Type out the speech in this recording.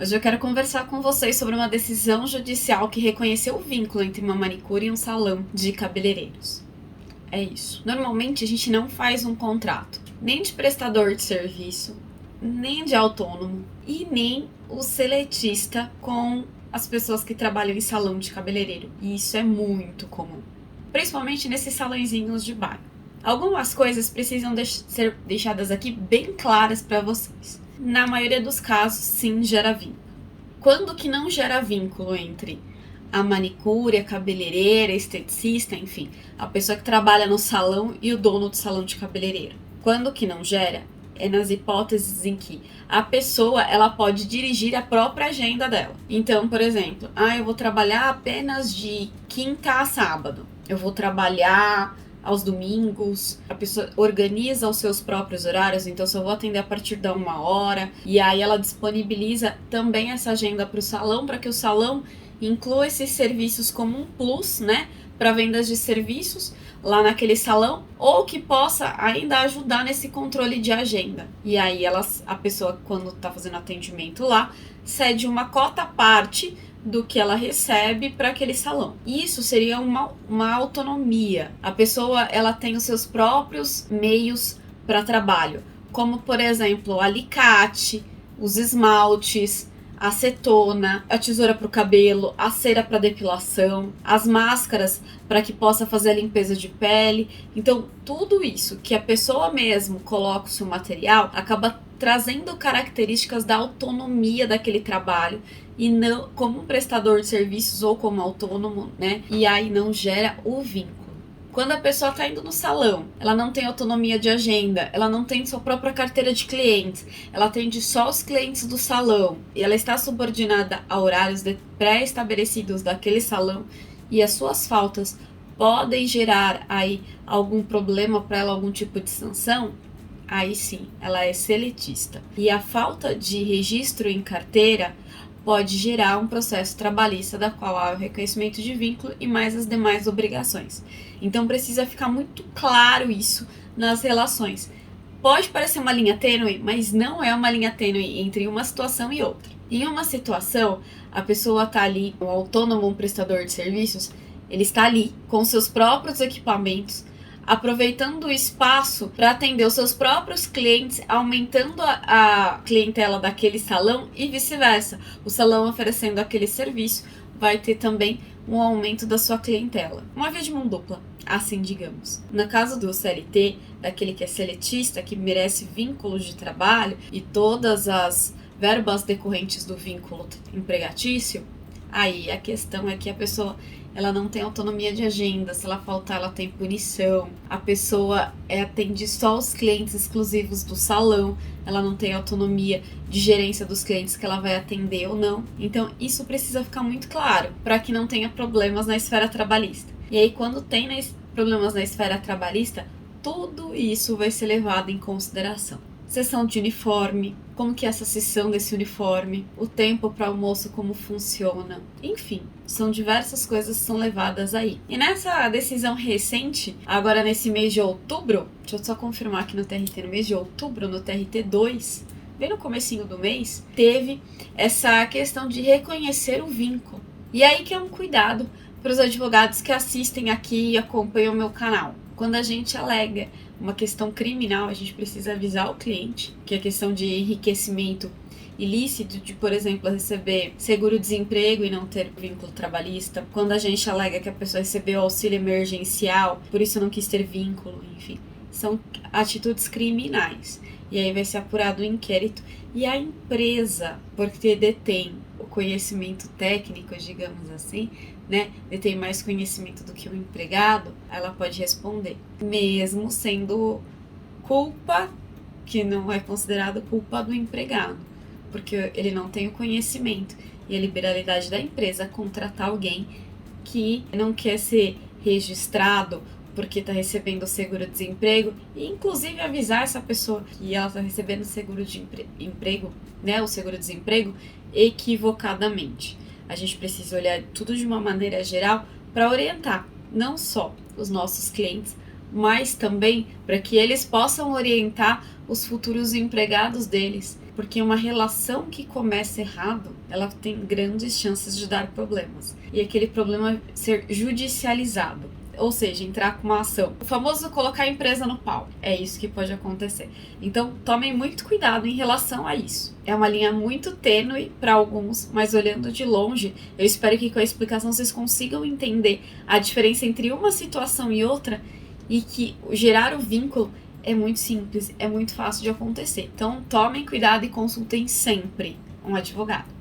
Hoje eu quero conversar com vocês sobre uma decisão judicial que reconheceu o vínculo entre uma manicure e um salão de cabeleireiros. É isso. Normalmente a gente não faz um contrato, nem de prestador de serviço, nem de autônomo e nem o seletista com as pessoas que trabalham em salão de cabeleireiro. E isso é muito comum, principalmente nesses salõezinhos de bairro. Algumas coisas precisam ser deixadas aqui bem claras para vocês. Na maioria dos casos, sim, gera vínculo. Quando que não gera vínculo entre a manicure, a cabeleireira, a esteticista, enfim, a pessoa que trabalha no salão e o dono do salão de cabeleireiro? Quando que não gera? É nas hipóteses em que a pessoa ela pode dirigir a própria agenda dela. Então, por exemplo, eu vou trabalhar apenas de quinta a sábado. Eu vou trabalhar aos domingos, a pessoa organiza os seus próprios horários, então só vou atender a partir da 1 hora, e aí ela disponibiliza também essa agenda para o salão, para que o salão inclua esses serviços como um plus, né, para vendas de serviços lá naquele salão, ou que possa ainda ajudar nesse controle de agenda. E aí a pessoa, quando está fazendo atendimento lá, cede uma cota à parte do que ela recebe para aquele salão. Isso seria uma autonomia. A pessoa ela tem os seus próprios meios para trabalho, como por exemplo o alicate, os esmaltes, a acetona, a tesoura para o cabelo, a cera para depilação, as máscaras para que possa fazer a limpeza de pele. Então, tudo isso que a pessoa mesmo coloca o seu material acaba trazendo características da autonomia daquele trabalho e não como um prestador de serviços ou como autônomo, né? E aí não gera o vínculo. Quando a pessoa está indo no salão, ela não tem autonomia de agenda, ela não tem sua própria carteira de clientes, ela atende só os clientes do salão e ela está subordinada a horários pré-estabelecidos daquele salão e as suas faltas podem gerar aí algum problema para ela, algum tipo de sanção, aí sim, ela é seletista. E a falta de registro em carteira pode gerar um processo trabalhista da qual há o reconhecimento de vínculo e mais as demais obrigações. Então precisa ficar muito claro isso nas relações. Pode parecer uma linha tênue, mas não é uma linha tênue entre uma situação e outra. Em uma situação, a pessoa está ali, um autônomo, um prestador de serviços, ele está ali com seus próprios equipamentos, aproveitando o espaço para atender os seus próprios clientes, aumentando a clientela daquele salão e vice-versa. O salão oferecendo aquele serviço vai ter também um aumento da sua clientela. Uma via de mão dupla, assim digamos. No caso do CLT, daquele que é seletista, que merece vínculos de trabalho e todas as verbas decorrentes do vínculo empregatício, aí a questão é que a pessoa ela não tem autonomia de agenda, se ela faltar ela tem punição, a pessoa atende só os clientes exclusivos do salão, ela não tem autonomia de gerência dos clientes que ela vai atender ou não. Então isso precisa ficar muito claro, para que não tenha problemas na esfera trabalhista. E aí quando tem problemas na esfera trabalhista, tudo isso vai ser levado em consideração. Sessão de uniforme, como que é essa sessão desse uniforme, o tempo para almoço, como funciona, enfim, são diversas coisas que são levadas aí. E nessa decisão recente, agora nesse mês de outubro, deixa eu só confirmar aqui no TRT, no mês de outubro, no TRT 2, bem no comecinho do mês, teve essa questão de reconhecer o vínculo. E aí que é um cuidado para os advogados que assistem aqui e acompanham o meu canal. Quando a gente alega uma questão criminal, a gente precisa avisar o cliente que a questão de enriquecimento ilícito, de, por exemplo, receber seguro-desemprego e não ter vínculo trabalhista. Quando a gente alega que a pessoa recebeu auxílio emergencial, por isso não quis ter vínculo, enfim. São atitudes criminais. E aí vai ser apurado o inquérito. E a empresa, porque detém o conhecimento técnico, digamos assim, né, detém mais conhecimento do que o empregado, ela pode responder, mesmo sendo culpa que não é considerado culpa do empregado, porque ele não tem o conhecimento e a liberalidade da empresa contratar alguém que não quer ser registrado porque está recebendo o seguro-desemprego e inclusive avisar essa pessoa que ela está recebendo o seguro-desemprego, né, o seguro-desemprego equivocadamente. A gente precisa olhar tudo de uma maneira geral para orientar não só os nossos clientes, mas também para que eles possam orientar os futuros empregados deles. Porque uma relação que começa errado, ela tem grandes chances de dar problemas. E aquele problema ser judicializado. Ou seja, entrar com uma ação. O famoso colocar a empresa no pau. É isso que pode acontecer. Então, tomem muito cuidado em relação a isso. É uma linha muito tênue para alguns, mas olhando de longe, eu espero que com a explicação vocês consigam entender a diferença entre uma situação e outra e que gerar o vínculo é muito simples, é muito fácil de acontecer. Então, tomem cuidado e consultem sempre um advogado.